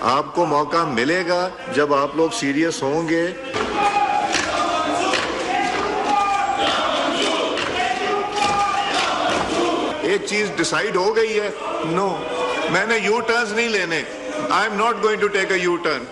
आपको मौका मिलेगा जब आप लोग सीरियस होंगे। एक चीज डिसाइड हो गई है, नो, मैंने यू टर्न्स नहीं लेने। I am not going to take a U turn.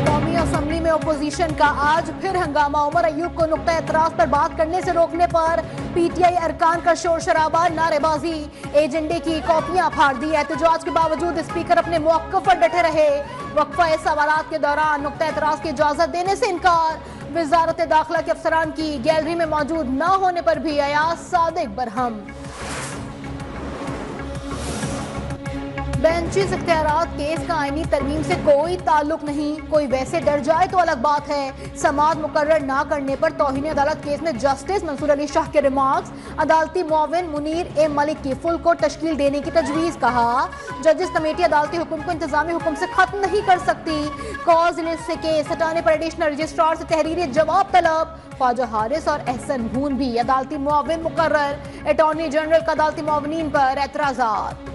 कौमी असेंबली में ओपोजिशन का आज फिर हंगामा। उमर अयूब को नुक्ता एतराज पर बात करने से रोकने पर पीटीआई अरकान का शोर शराबा, नारेबाजी, एजेंडे की कॉपियां फाड़ दी। एहतजाज के बावजूद स्पीकर अपने मौक़िफ़ पर डटे रहे। वक्फा सवालात के दौरान नुक्ता एतराज की इजाजत देने से इनकार। वजारत दाखिला के अफसरान की गैलरी में मौजूद न होने पर भी अयाज सादिक बरहम। बेंचेस इख्तियारात केस का आईनी तरमीम से कोई ताल्लुक नहीं। कोई वैसे डर जाए तो अलग बात है। समाअत मुकर्रर ना करने पर तौहीन अदालत केस में जस्टिस मंसूर अली शाह के रिमार्क्स। अदालती मुआविन मुनीर ए मलिक की फुल कोर्ट तश्कील देने की तजवीज़। कहा जजेस कमेटी अदालती हुक्म को इंतजामी हुक्म से खत्म नहीं कर सकती। कॉज लिस्ट से केस हटाने पर एडिशनल रजिस्ट्रार से तहरीरी जवाब तलब। ख्वाजा हारिस और एहसन हून भी अदालती मुआविन मुकर्रर। अटॉर्नी जनरल का अदालती मुआविनीन पर एतराज़ात।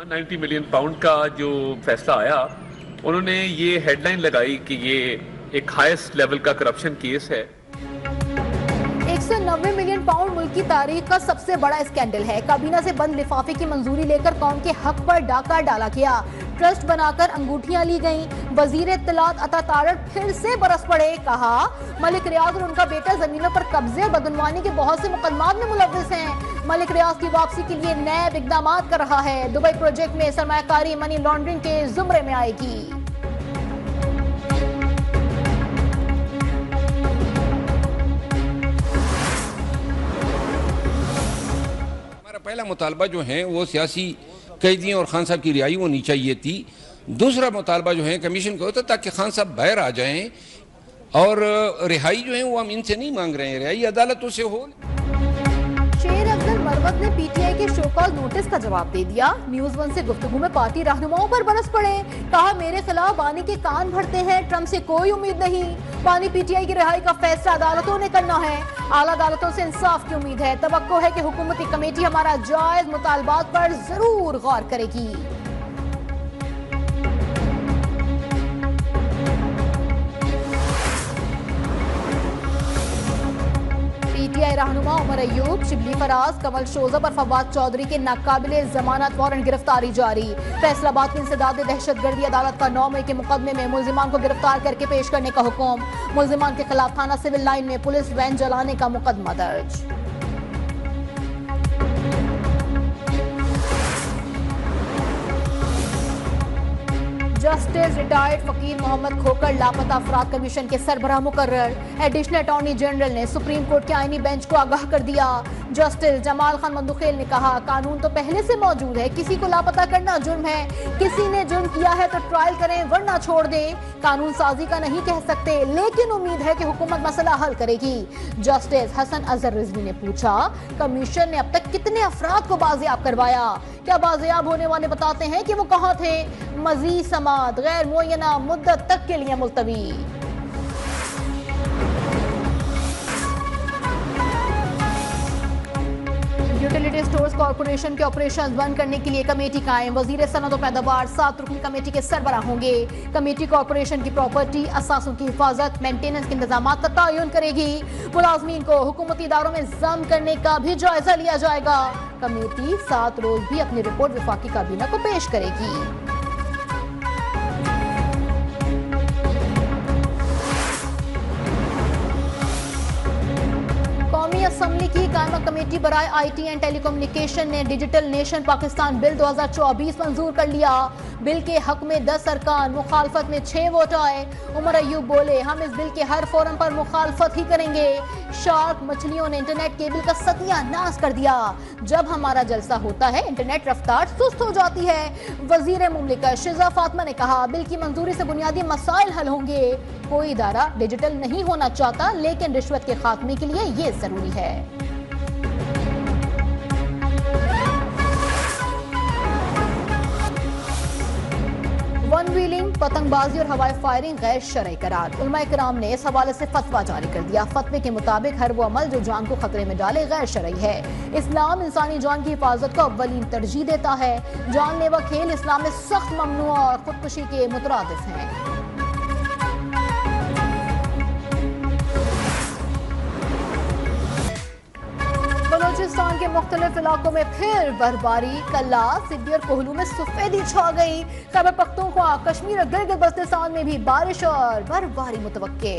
190 मिलियन पाउंड का जो फैसला आया, उन्होंने ये हेडलाइन लगाई कि ये एक हाईएस्ट लेवल का करप्शन केस है। 190 मिलियन पाउंड मुल्क की तारीख का सबसे बड़ा स्कैंडल है। काबीना से बंद लिफाफे की मंजूरी लेकर कौम के हक पर डाका डाला गया। ट्रस्ट बनाकर अंगूठियां ली गईं। वजीर इत्तलात अता तारड़ फिर से बरस पड़े। कहा मलिक रियाज और उनका बेटा जमीनों पर कब्जे और बदनवानी के बहुत से मुकदमात में मुलव्विस हैं। मलिक रियाज की वापसी के लिए नए इकदाम कर रहा है। दुबई प्रोजेक्ट में सरमायाकारी मनी लॉन्ड्रिंग के जुमरे में आएगी। पहला मुतालबा जो है वो सियासी कैदियों और खान साहब की रिहाई होनी चाहिए थी। दूसरा मुतालबा जो है कमीशन का होता ताकि खान साहब बाहर आ जाएं, और रिहाई जो है वो हम इनसे नहीं मांग रहे हैं, रिहाई अदालतों से हो। शेर अफजल मरवत ने पीटीआई के शोकॉज नोटिस का जवाब दे दिया। न्यूज़ वन से गुफ्तगू में पार्टी रहनुमाओं पर बरस पड़े। कहा मेरे खिलाफ बानी के कान भरते हैं, ट्रंप से कोई उम्मीद नहीं। बानी पीटीआई की रिहाई का फैसला अदालतों ने करना है। आला अदालतों से इंसाफ की उम्मीद है। तवक्को है कि हुकूमती कमेटी हमारा जायज मुतालबात पर जरूर गौर करेगी। पीटीआई रहनुमा उमर अयूब, शिबली फराज, कमल शोजब और फवाद चौधरी के नाकाबिले जमानत वारंट गिरफ्तारी जारी। फैसलाबाद की इंसदाद दहशतगर्दी अदालत का 9 मई के मुकदमे में मुल्जिमान को गिरफ्तार करके पेश करने का हुक्म। मुल्जिमान के खिलाफ थाना सिविल लाइन में पुलिस वैन जलाने का मुकदमा दर्ज। जस्टिस रिटायर्ड फकीर मोहम्मद खोकर लापता अफराद कमीशन के सरबराह मुकर्रर। एडिशनल अटॉर्नी जनरल ने सुप्रीम कोर्ट के आईनी बेंच को आगाह कर दिया। जस्टिस जमाल खान मंदुखेल ने कहा कानून तो पहले से मौजूद है, किसी को लापता करना जुर्म है। किसी ने जुर्म किया है तो ट्रायल करें वरना छोड़ दें। कानून साजी का नहीं कह सकते, लेकिन उम्मीद है कि हुकूमत मसला हल करेगी। जस्टिस हसन अजहर रिजवी ने पूछा कमीशन ने अब तक कितने अफराद को बाजियाब करवाया? क्या बाजियाब होने वाले बताते हैं कि वो कहाँ थे? मजीद समाअत गैर मुअय्यना मुद्दत तक के लिए मुलतवी। यूटिलिटी स्टोर्स कॉर्पोरेशन के ऑपरेशन बंद करने के लिए कमेटी कायम। वजीर सनद और पैदावार 7 रुकनी कमेटी के सरबराह होंगे। कमेटी कॉर्पोरेशन की प्रॉपर्टी, असासों की हिफाजत, मेंटेनेंस के इंतजाम का तयन करेगी। मुलाजमीन को हुकूमती इदारों में जम करने का भी जायजा लिया जाएगा। कमेटी 7 रोज भी अपनी रिपोर्ट वफाकी काबीना को पेश करेगी। कौमी असेंबली की कायमा कमेटी बराए IT एंड टेलीकम्युनिकेशन ने डिजिटल नेशन पाकिस्तान बिल 2024 मंजूर कर लिया। बिल के हक में 10 अरकान, मुखालफत में 6 वोट आए। उमर अयूब बोले हम इस बिल के हर फोरम पर मुखालफत ही करेंगे। शार्क मछलियों ने इंटरनेट केबल का सत्यानाश कर दिया। जब हमारा जलसा होता है इंटरनेट रफ्तार सुस्त हो जाती है। वजीर मुमलिकत शिजा फातिमा ने कहा बिल की मंजूरी से बुनियादी मसाइल हल होंगे। कोई इदारा डिजिटल नहीं होना चाहता, लेकिन रिश्वत के खात्मे के लिए ये जरूरी है। वन व्हीलिंग, पतंगबाजी और हवाई फायरिंग गैर शरई करार। उलमा कराम ने इस हवाले से फतवा जारी कर दिया। फतवे के मुताबिक हर वो अमल जो जान को खतरे में डाले गैर शरई है। इस्लाम इंसानी जान की हिफाजत को अव्वलीन तरजीह देता है। जानलेवा खेल इस्लाम में सख्त ममनुआ और खुदकुशी के मुतरादिफ हैं। बलूचिस्तान के मुख्तलिफ इलाकों में फिर बर्फबारी। कल्ला, सिद्दी और कोहलू में सफेदी छा गई। खैबर पख्तूनख्वा, कश्मीर और गिलगित बल्तिस्तान में भी बारिश और बर्फबारी मुतवक्के।